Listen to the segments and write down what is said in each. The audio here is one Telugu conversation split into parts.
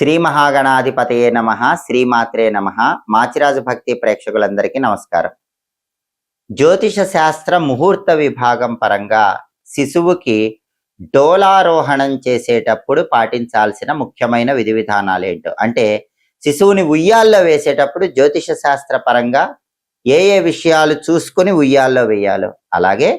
శ్రీ మహాగణాధిపతయే నమః, శ్రీమాత్రే నమః. మాచిరాజు భక్తి ప్రేక్షకులందరికీ నమస్కారం. జ్యోతిష శాస్త్ర ముహూర్త విభాగం పరంగా శిశువుకి డోలారోహణం చేసేటప్పుడు పాటించాల్సిన ముఖ్యమైన విధి విధానాలు ఏంటో, అంటే శిశువుని ఉయ్యాల్లో వేసేటప్పుడు జ్యోతిష శాస్త్ర పరంగా ఏ ఏ విషయాలు చూసుకొని ఉయ్యాల్లో వేయాలో, అలాగే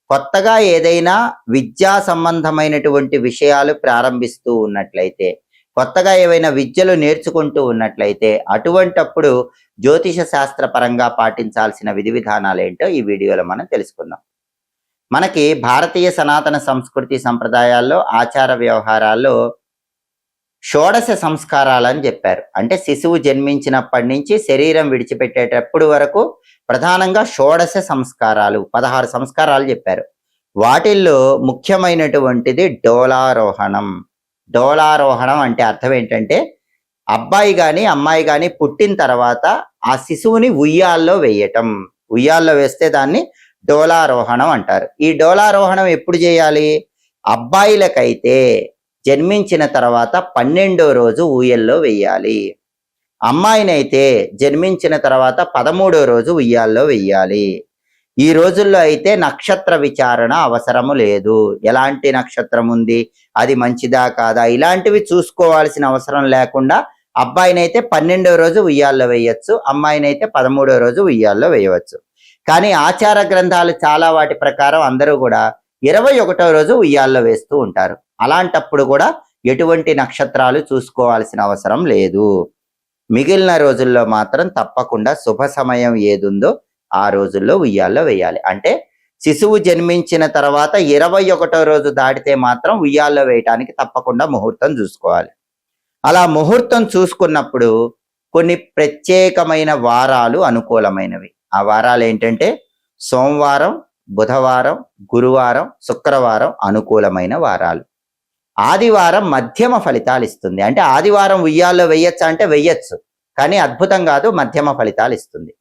కొత్తగా ఏదైనా విద్యా సంబంధమైనటువంటి విషయాలు ప్రారంభిస్తూ ఉన్నట్లయితే, కొత్తగా ఏవైనా విద్యలు నేర్చుకుంటూ ఉన్నట్లయితే అటువంటప్పుడు జ్యోతిష శాస్త్ర పరంగా పాటించాల్సిన విధి విధానాలు ఏంటో ఈ వీడియోలో మనం తెలుసుకుందాం. మనకి భారతీయ సనాతన సంస్కృతి సంప్రదాయాల్లో ఆచార వ్యవహారాల్లో షోడశ సంస్కారాలు అని చెప్పారు. అంటే శిశువు జన్మించినప్పటి నుంచి శరీరం విడిచిపెట్టేటప్పుడు వరకు ప్రధానంగా షోడశ సంస్కారాలు, 16 సంస్కారాలు చెప్పారు. వాటిల్లో ముఖ్యమైనటువంటిది డోలారోహణం. డోలారోహణం అంటే అర్థం ఏంటంటే, అబ్బాయి కానీ అమ్మాయి కానీ పుట్టిన తర్వాత ఆ శిశువుని ఉయ్యాల్లో వేయటం. ఉయ్యాల్లో వేస్తే దాన్ని డోలారోహణం అంటారు. ఈ డోలారోహణం ఎప్పుడు చేయాలి? అబ్బాయిలకైతే జన్మించిన తర్వాత 12వ రోజు ఉయ్యల్లో వేయాలి. అమ్మాయినైతే జన్మించిన తర్వాత 13వ రోజు ఉయ్యాల్లో వేయాలి. ఈ రోజుల్లో అయితే నక్షత్ర విచారణ అవసరము లేదు. ఎలాంటి నక్షత్రం ఉంది, అది మంచిదా కాదా, ఇలాంటివి చూసుకోవాల్సిన అవసరం లేకుండా అబ్బాయినైతే 12వ రోజు ఉయ్యాల్లో వేయచ్చు, అమ్మాయినైతే 13వ రోజు ఉయ్యాల్లో వేయవచ్చు. కానీ ఆచార గ్రంథాలు చాలా వాటి ప్రకారం అందరూ కూడా 21వ రోజు ఉయ్యాల్లో వేస్తూ ఉంటారు. అలాంటప్పుడు కూడా ఎటువంటి నక్షత్రాలు చూసుకోవాల్సిన అవసరం లేదు. మిగిలిన రోజుల్లో మాత్రం తప్పకుండా శుభ సమయం ఏదుందో ఆ రోజుల్లో ఉయ్యాల్లో వేయాలి. అంటే శిశువు జన్మించిన తర్వాత 21వ రోజు దాటితే మాత్రం ఉయ్యాల్లో వేయటానికి తప్పకుండా ముహూర్తం చూసుకోవాలి. అలా ముహూర్తం చూసుకున్నప్పుడు కొన్ని ప్రత్యేకమైన వారాలు అనుకూలమైనవి. ఆ వారాలు ఏంటంటే సోమవారం, బుధవారం, గురువారం, శుక్రవారం అనుకూలమైన వారాలు. ఆదివారం మధ్యమ ఫలితాలు ఇస్తుంది. అంటే ఆదివారం ఉయ్యాల్లో వేయచ్చా అంటే వేయచ్చు, కానీ అద్భుతం కాదు, మధ్యమ ఫలితాలు ఇస్తుంది.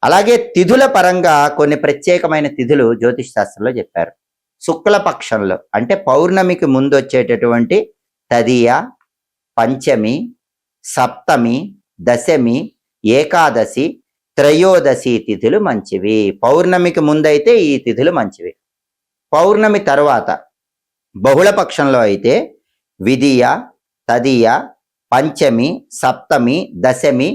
అలాగే తిథుల పరంగా కొన్ని ప్రత్యేకమైన తిథులు జ్యోతిష్ శాస్త్రంలో చెప్పారు. శుక్లపక్షంలో అంటే పౌర్ణమికి ముందు వచ్చేటటువంటి తదియ, పంచమి, సప్తమి, దశమి, ఏకాదశి, త్రయోదశి తిథులు మంచివి. పౌర్ణమికి ముందైతే ఈ తిథులు మంచివి. పౌర్ణమి తర్వాత బహుళపక్షంలో అయితే విదియ, తదియ, పంచమి, సప్తమి, దశమి,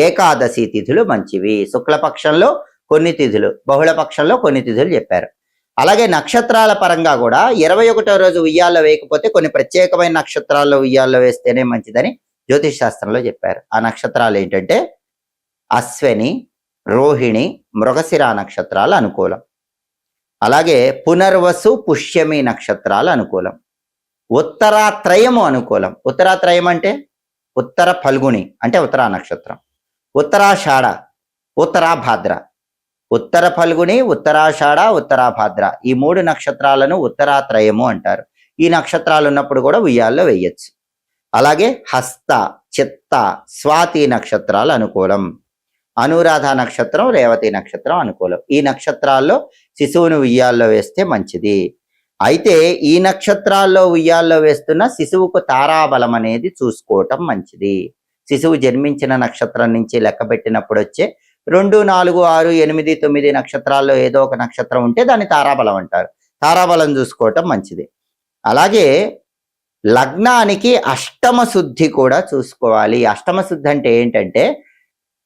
ఏకాదశి తిథులు మంచివి. శుక్లపక్షంలో కొన్ని తిథులు, బహుళపక్షంలో కొన్ని తిథులు చెప్పారు. అలాగే నక్షత్రాల పరంగా కూడా 21వ రోజు ఉయ్యాల్లో వేయకపోతే కొన్ని ప్రత్యేకమైన నక్షత్రాల్లో ఉయ్యాల్లో వేస్తేనే మంచిదని జ్యోతిష్ శాస్త్రంలో చెప్పారు. ఆ నక్షత్రాలు ఏంటంటే అశ్విని, రోహిణి, మృగశిర నక్షత్రాలు అనుకూలం. అలాగే పునర్వసు, పుష్యమి నక్షత్రాలు అనుకూలం. ఉత్తరాత్రయము అనుకూలం. ఉత్తరాత్రయం అంటే ఉత్తర ఫల్గుణి అంటే ఉత్తరా నక్షత్రం, ఉత్తరాషాఢ, ఉత్తరాభాద్ర. ఉత్తర ఫల్గుణి, ఉత్తరాషాఢ, ఉత్తరాభాద్ర ఈ 3 నక్షత్రాలను ఉత్తరాత్రయము అంటారు. ఈ నక్షత్రాలు ఉన్నప్పుడు కూడా ఉయ్యాల్లో వేయచ్చు. అలాగే హస్త, చిత్త, స్వాతి నక్షత్రాలు అనుకూలం. అనురాధ నక్షత్రం, రేవతి నక్షత్రం అనుకూలం. ఈ నక్షత్రాల్లో శిశువుని ఉయ్యాల్లో వేస్తే మంచిది. అయితే ఈ నక్షత్రాల్లో ఉయ్యాల్లో వేస్తున్న శిశువుకు తారాబలం అనేది చూసుకోవటం మంచిది. శిశువు జన్మించిన నక్షత్రం నుంచి లెక్క పెట్టినప్పుడు వచ్చే 2, 4, 6, 8, 9 నక్షత్రాల్లో ఏదో ఒక నక్షత్రం ఉంటే దాన్ని తారాబలం అంటారు. తారాబలం చూసుకోవటం మంచిది. అలాగే లగ్నానికి అష్టమ శుద్ధి కూడా చూసుకోవాలి. అష్టమ శుద్ధి అంటే ఏంటంటే,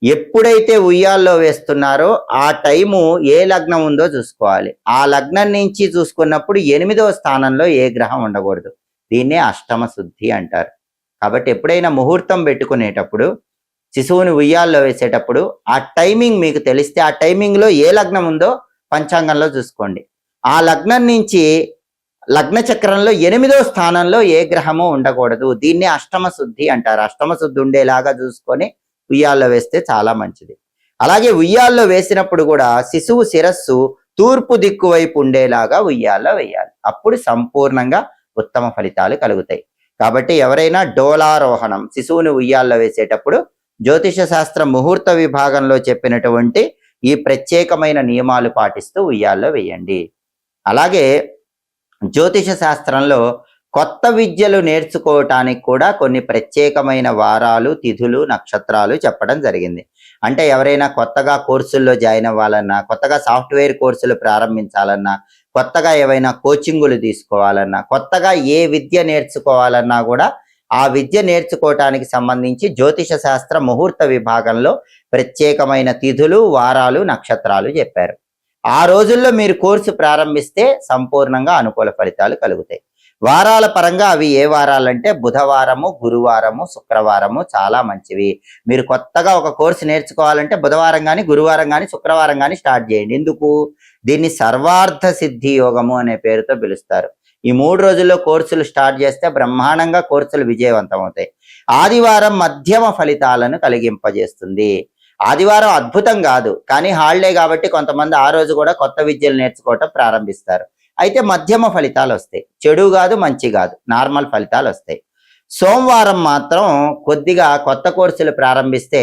ఎప్పుడైతే ఉయ్యాల్లో వేస్తున్నారో ఆ టైము ఏ లగ్నం ఉందో చూసుకోవాలి. ఆ లగ్నం నుంచి చూసుకున్నప్పుడు 8వ స్థానంలో ఏ గ్రహం ఉండకూడదు. దీన్నే అష్టమ శుద్ధి అంటారు. కాబట్టి ఎప్పుడైనా ముహూర్తం పెట్టుకునేటప్పుడు, శిశువుని ఉయ్యాల్లో వేసేటప్పుడు ఆ టైమింగ్ మీకు తెలిస్తే ఆ టైమింగ్లో ఏ లగ్నం ఉందో పంచాంగంలో చూసుకోండి. ఆ లగ్నం నుంచి లగ్న చక్రంలో 8వ స్థానంలో ఏ గ్రహము ఉండకూడదు. దీన్నే అష్టమ శుద్ధి అంటారు. అష్టమ శుద్ధి ఉండేలాగా చూసుకొని ఉయ్యాల్లో వేస్తే చాలా మంచిది. అలాగే ఉయ్యాల్లో వేసినప్పుడు కూడా శిశువు శిరస్సు తూర్పు దిక్కు వైపు ఉండేలాగా ఉయ్యాల్లో వేయాలి. అప్పుడు సంపూర్ణంగా ఉత్తమ ఫలితాలు కలుగుతాయి. కాబట్టి ఎవరైనా డోలారోహణం శిశువుని ఉయ్యాల్లో వేసేటప్పుడు జ్యోతిష శాస్త్ర ముహూర్త విభాగంలో చెప్పినటువంటి ఈ ప్రత్యేకమైన నియమాలు పాటిస్తూ ఉయ్యాల్లో వేయండి. అలాగే జ్యోతిష శాస్త్రంలో కొత్త విద్యలు నేర్చుకోవటానికి కూడా కొన్ని ప్రత్యేకమైన వారాలు, తిథులు, నక్షత్రాలు చెప్పడం జరిగింది. అంటే ఎవరైనా కొత్తగా కోర్సుల్లో జాయిన్ అవ్వాలన్నా, కొత్తగా సాఫ్ట్వేర్ కోర్సులు ప్రారంభించాలన్నా, కొత్తగా ఏవైనా కోచింగులు తీసుకోవాలన్నా, కొత్తగా ఏ విద్య నేర్చుకోవాలన్నా కూడా ఆ విద్య నేర్చుకోవటానికి సంబంధించి జ్యోతిష శాస్త్ర ముహూర్త విభాగంలో ప్రత్యేకమైన తిథులు, వారాలు, నక్షత్రాలు చెప్పారు. ఆ రోజుల్లో మీరు కోర్సు ప్రారంభిస్తే సంపూర్ణంగా అనుకూల ఫలితాలు కలుగుతాయి. వారాల పరంగా అవి ఏ వారాలంటే బుధవారము, గురువారము, శుక్రవారము చాలా మంచివి. మీరు కొత్తగా ఒక కోర్సు నేర్చుకోవాలంటే బుధవారం కానీ, గురువారం కానీ, శుక్రవారం కానీ స్టార్ట్ చేయండి. ఎందుకు? దీన్ని సర్వార్థ సిద్ధి యోగము అనే పేరుతో పిలుస్తారు. ఈ 3 రోజుల్లో కోర్సులు స్టార్ట్ చేస్తే బ్రహ్మాండంగా కోర్సులు విజయవంతం అవుతాయి. ఆదివారం మధ్యమ ఫలితాలను కలిగింపజేస్తుంది. ఆదివారం అద్భుతం కాదు, కానీ హాలిడే కాబట్టి కొంతమంది ఆ రోజు కూడా కొత్త విద్యలు నేర్చుకోవటం ప్రారంభిస్తారు. అయితే మధ్యమ ఫలితాలు వస్తాయి. చెడు కాదు, మంచి కాదు, నార్మల్ ఫలితాలు వస్తాయి. సోమవారం మాత్రం కొద్దిగా కొత్త కోర్సులు ప్రారంభిస్తే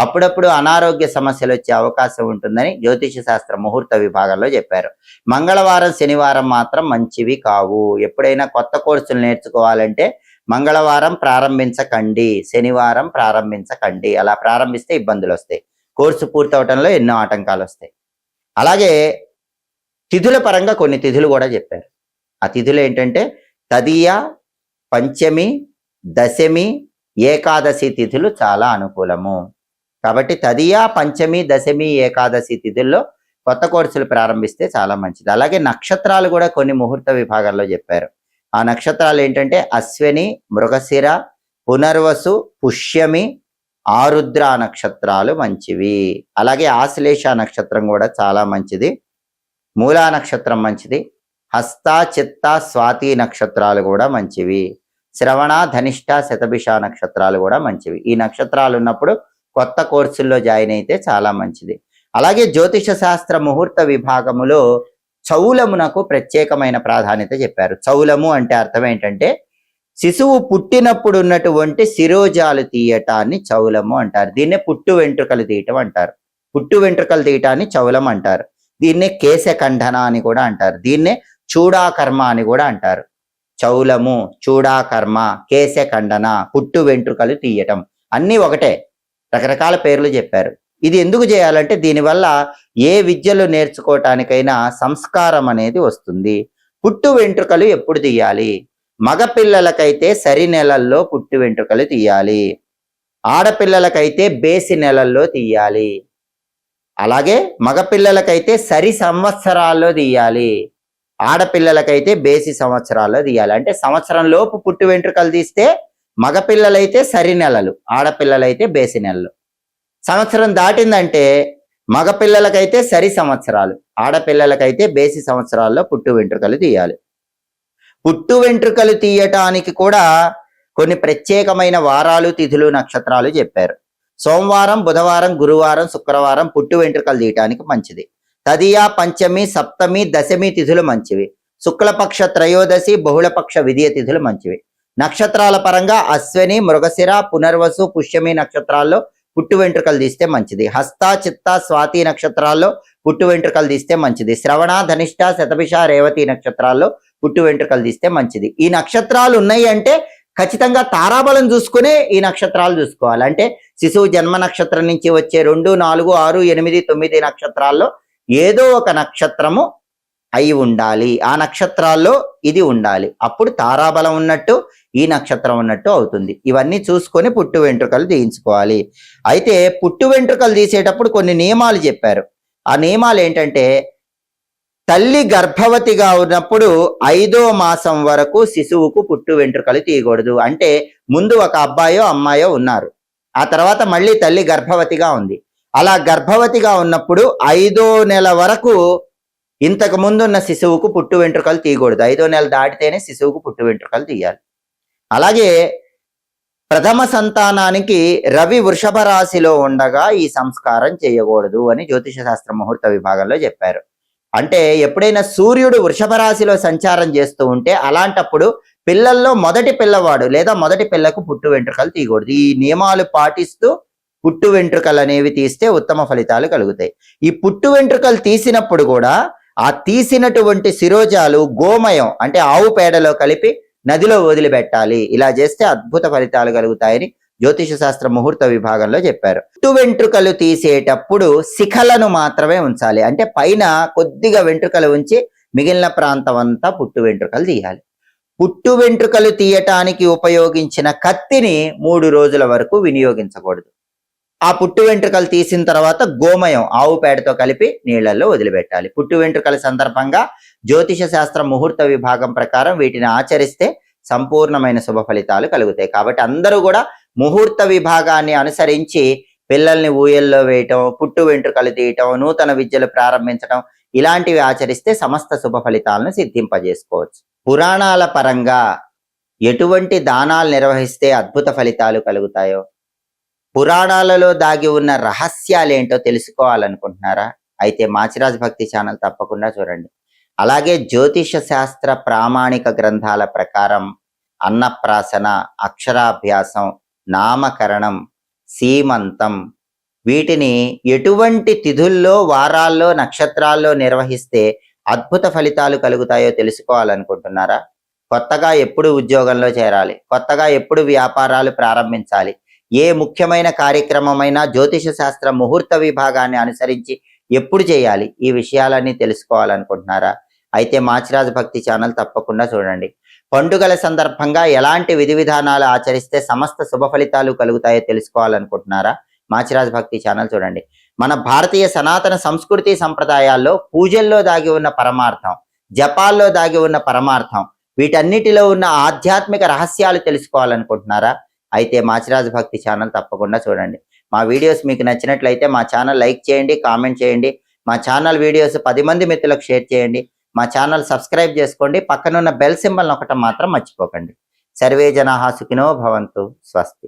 అప్పుడప్పుడు అనారోగ్య సమస్యలు వచ్చే అవకాశం ఉంటుందని జ్యోతిష శాస్త్ర ముహూర్త విభాగంలో చెప్పారు. మంగళవారం, శనివారం మాత్రం మంచివి కావు. ఎప్పుడైనా కొత్త కోర్సులు నేర్చుకోవాలంటే మంగళవారం ప్రారంభించకండి, శనివారం ప్రారంభించకండి. అలా ప్రారంభిస్తే ఇబ్బందులు వస్తాయి. కోర్సు పూర్తవటంలో ఎన్నో ఆటంకాలు వస్తాయి. అలాగే తిథుల పరంగా కొన్ని తిథులు కూడా చెప్పారు. ఆ తిథులు ఏంటంటే తదియ, పంచమి, దశమి, ఏకాదశి తిథులు చాలా అనుకూలము. కాబట్టి తదియ, పంచమి, దశమి, ఏకాదశి తిథుల్లో కొత్త కోర్సులు ప్రారంభిస్తే చాలా మంచిది. అలాగే నక్షత్రాలు కూడా కొన్ని ముహూర్త విభాగాల్లో చెప్పారు. ఆ నక్షత్రాలు ఏంటంటే అశ్విని, మృగశిర, పునర్వసు, పుష్యమి, ఆరుద్ర నక్షత్రాలు మంచివి. అలాగే ఆశ్లేష నక్షత్రం కూడా చాలా మంచిది. మూలా నక్షత్రం మంచిది. హస్త, చిత్త, స్వాతి నక్షత్రాలు కూడా మంచివి. శ్రవణ, ధనిష్ట, శతభిష నక్షత్రాలు కూడా మంచివి. ఈ నక్షత్రాలు ఉన్నప్పుడు కొత్త కోర్సుల్లో జాయిన్ అయితే చాలా మంచిది. అలాగే జ్యోతిష శాస్త్ర ముహూర్త విభాగములో చౌలమునకు ప్రత్యేకమైన ప్రాధాన్యత చెప్పారు. చౌలము అంటే అర్థం ఏంటంటే శిశువు పుట్టినప్పుడు ఉన్నటువంటి శిరోజాలు తీయటాన్ని చౌలము అంటారు. దీన్నే పుట్టు వెంట్రుకలు తీయటం అంటారు. పుట్టు వెంట్రుకలు తీయటాన్ని చౌలం అంటారు. దీన్నే కేశఖండన అని కూడా అంటారు. దీన్నే చూడాకర్మ అని కూడా అంటారు. చౌలము, చూడాకర్మ, కేశఖండన, పుట్టు వెంట్రుకలు తీయటం అన్నీ ఒకటే, రకరకాల పేర్లు చెప్పారు. ఇది ఎందుకు చేయాలంటే దీనివల్ల ఏ విద్యలు నేర్చుకోవటానికైనా సంస్కారం అనేది వస్తుంది. పుట్టు వెంట్రుకలు ఎప్పుడు తీయాలి? మగపిల్లలకైతే సరి నెలల్లో పుట్టు వెంట్రుకలు తీయాలి. ఆడపిల్లలకైతే బేసి నెలల్లో తీయాలి. అలాగే మగపిల్లలకైతే సరి సంవత్సరాల్లో తీయాలి. ఆడపిల్లలకైతే బేసి సంవత్సరాల్లో తీయాలి. అంటే సంవత్సరం లోపు పుట్టు వెంట్రుకలు తీస్తే మగపిల్లలైతే సరి నెలలు, ఆడపిల్లలైతే బేసి నెలలు. సంవత్సరం దాటిందంటే మగపిల్లలకైతే సరి సంవత్సరాలు, ఆడపిల్లలకైతే బేసి సంవత్సరాల్లో పుట్టు వెంట్రుకలు తీయాలి. పుట్టు వెంట్రుకలు తీయటానికి కూడా కొన్ని ప్రత్యేకమైన వారాలు, తిథులు, నక్షత్రాలు చెప్పారు. సోమవారం, బుధవారం, గురువారం, శుక్రవారం పుట్టు వెంట్రుకలు తీయటానికి మంచిది. తదియ, పంచమి, సప్తమి, దశమి తిథులు మంచివి. శుక్లపక్ష త్రయోదశి, బహుళపక్ష విధియ తిథులు మంచివి. నక్షత్రాల పరంగా అశ్విని, మృగశిర, పునర్వసు, పుష్యమి నక్షత్రాల్లో పుట్టు వెంట్రుకలు తీస్తే మంచిది. హస్త, చిత్త, స్వాతి నక్షత్రాల్లో పుట్టు వెంట్రుకలు తీస్తే మంచిది. శ్రవణ, ధనిష్ట, శతభిష, రేవతి నక్షత్రాల్లో పుట్టు వెంట్రుకలు తీస్తే మంచిది. ఈ నక్షత్రాలు ఉన్నాయి అంటే ఖచ్చితంగా తారాబలం చూసుకునే ఈ నక్షత్రాలు చూసుకోవాలి. అంటే శిశువు జన్మ నక్షత్రం నుంచి వచ్చే 2, 4, 6, 8, 9 నక్షత్రాల్లో ఏదో ఒక నక్షత్రము అయి ఉండాలి. ఆ నక్షత్రాల్లో ఇది ఉండాలి. అప్పుడు తారాబలం ఉన్నట్టు, ఈ నక్షత్రం ఉన్నట్టు అవుతుంది. ఇవన్నీ చూసుకొని పుట్టు వెంట్రుకలు తీయించుకోవాలి. అయితే పుట్టు వెంట్రుకలు తీసేటప్పుడు కొన్ని నియమాలు చెప్పారు. ఆ నియమాలు ఏంటంటే తల్లి గర్భవతిగా ఉన్నప్పుడు 5వ మాసం వరకు శిశువుకు పుట్టు వెంట్రుకలు తీయకూడదు. అంటే ముందు ఒక అబ్బాయో అమ్మాయో ఉన్నారు, ఆ తర్వాత మళ్ళీ తల్లి గర్భవతిగా ఉంది. అలా గర్భవతిగా ఉన్నప్పుడు 5వ నెల వరకు ఇంతకు ముందున్న శిశువుకు పుట్టు వెంట్రుకలు తీయకూడదు. 5వ నెల దాటితేనే శిశువుకు పుట్టు వెంట్రుకలు తీయాలి. అలాగే ప్రథమ సంతానానికి రవి వృషభ రాశిలో ఉండగా ఈ సంస్కారం చేయకూడదు అని జ్యోతిష శాస్త్ర ముహూర్త విభాగంలో చెప్పారు. అంటే ఎప్పుడైనా సూర్యుడు వృషభ రాశిలో సంచారం చేస్తూ ఉంటే అలాంటప్పుడు పిల్లల్లో మొదటి పిల్లవాడు లేదా మొదటి పిల్లకు పుట్టు వెంట్రుకలు తీయకూడదు. ఈ నియమాలు పాటిస్తూ పుట్టు వెంట్రుకలు అనేవి తీస్తే ఉత్తమ ఫలితాలు కలుగుతాయి. ఈ పుట్టు వెంట్రుకలు తీసినప్పుడు కూడా ఆ తీసినటువంటి శిరోజాలు గోమయం అంటే ఆవు పేడలో కలిపి నదిలో వదిలిపెట్టాలి. ఇలా చేస్తే అద్భుత ఫలితాలు కలుగుతాయని జ్యోతిష శాస్త్ర ముహూర్త విభాగంలో చెప్పారు. పుట్టు వెంట్రుకలు తీసేటప్పుడు శిఖలను మాత్రమే ఉంచాలి. అంటే పైన కొద్దిగా వెంట్రుకలు ఉంచి మిగిలిన ప్రాంతం అంతా పుట్టు వెంట్రుకలు తీయాలి. పుట్టు వెంట్రుకలు తీయటానికి ఉపయోగించిన కత్తిని 3 రోజుల వరకు వినియోగించకూడదు. ఆ పుట్టు వెంట్రుకలు తీసిన తర్వాత గోమయం ఆవు పేడతో కలిపి నీళ్లలో వదిలిపెట్టాలి. పుట్టు వెంట్రుకల సందర్భంగా జ్యోతిష శాస్త్ర ముహూర్త విభాగం ప్రకారం వీటిని ఆచరిస్తే సంపూర్ణమైన శుభ ఫలితాలు కలుగుతాయి. కాబట్టి అందరూ కూడా ముహూర్త విభాగాన్ని అనుసరించి పిల్లల్ని ఊయల్లో వేయటం, పుట్టు వెంట్రుకలు తీయటం, నూతన విద్యలు ప్రారంభించడం ఇలాంటివి ఆచరిస్తే సమస్త శుభ ఫలితాలను సిద్ధింపజేసుకోవచ్చు. పురాణాల పరంగా ఎటువంటి దానాలు నిర్వహిస్తే అద్భుత ఫలితాలు కలుగుతాయో, పురాణాలలో దాగి ఉన్న రహస్యాలేంటో తెలుసుకోవాలనుకుంటున్నారా? అయితే మాచిరాజ్ భక్తి ఛానల్ తప్పకుండా చూడండి. అలాగే జ్యోతిష శాస్త్ర ప్రామాణిక గ్రంథాల ప్రకారం అన్నప్రాసన, అక్షరాభ్యాసం, నామకరణం, సీమంతం వీటిని ఎటువంటి తిథుల్లో, వారాల్లో, నక్షత్రాల్లో నిర్వహిస్తే అద్భుత ఫలితాలు కలుగుతాయో తెలుసుకోవాలనుకుంటున్నారా? కొత్తగా ఎప్పుడు ఉద్యోగంలో చేరాలి, కొత్తగా ఎప్పుడు వ్యాపారాలు ప్రారంభించాలి, ఏ ముఖ్యమైన కార్యక్రమమైనా జ్యోతిష శాస్త్ర ముహూర్త విభాగాన్ని అనుసరించి ఎప్పుడు చేయాలి, ఈ విషయాలన్నీ తెలుసుకోవాలనుకుంటున్నారా? అయితే మాచిరాజ్ భక్తి ఛానల్ తప్పకుండా చూడండి. పండుగల సందర్భంగా ఎలాంటి విధి విధానాలు ఆచరిస్తే సమస్త శుభ ఫలితాలు కలుగుతాయో తెలుసుకోవాలనుకుంటున్నారా? మాచిరాజ్ భక్తి ఛానల్ చూడండి. మన భారతీయ సనాతన సంస్కృతి సంప్రదాయాల్లో పూజల్లో దాగి ఉన్న పరమార్థం, జపాల్లో దాగి ఉన్న పరమార్థం, వీటన్నిటిలో ఉన్న ఆధ్యాత్మిక రహస్యాలు తెలుసుకోవాలనుకుంటున్నారా? అయితే మాచిరాజ్ భక్తి ఛానల్ తప్పకుండా చూడండి. మా వీడియోస్ మీకు నచ్చినట్లయితే మా ఛానల్ లైక్ చేయండి, కామెంట్ చేయండి. మా ఛానల్ వీడియోస్ 10 మంది మిత్రులకు షేర్ చేయండి. మా ఛానల్ సబ్స్క్రైబ్ చేసుకోండి. పక్కనున్న బెల్ సింబల్ నొక్కటం మాత్రం మర్చిపోకండి. సర్వే జనాః సుఖినో భవంతు. స్వస్తి.